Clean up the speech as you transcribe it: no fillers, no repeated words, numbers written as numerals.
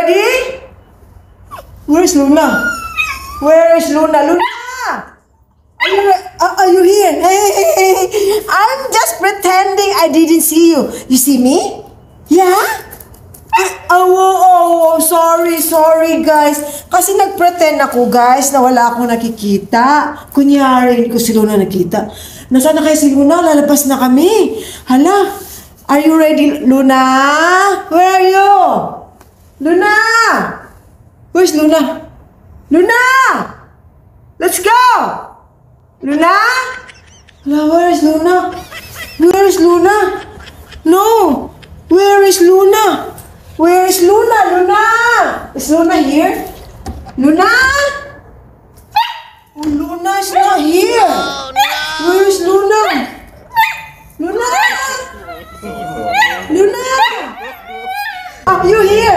ready? Where's Luna? Where is Luna? Luna! Are you here? Hey, I'm just pretending I didn't see you. You see me? Yeah? Sorry guys. Kasi nag-pretend ako guys na wala akong nakikita. Kunyari ko si Luna nakita. Nasaan na kayo si Luna? Lalabas na kami. Hala, are you ready, Luna? Where are you? Luna! Where's Luna? Luna! Let's go! Luna? Hala, where is Luna? Where is Luna? No! Where is Luna? Where is Luna? Luna! Is Luna here? Luna? Oh, Luna is not here. Where is Luna? Luna? Luna? Oh, you here?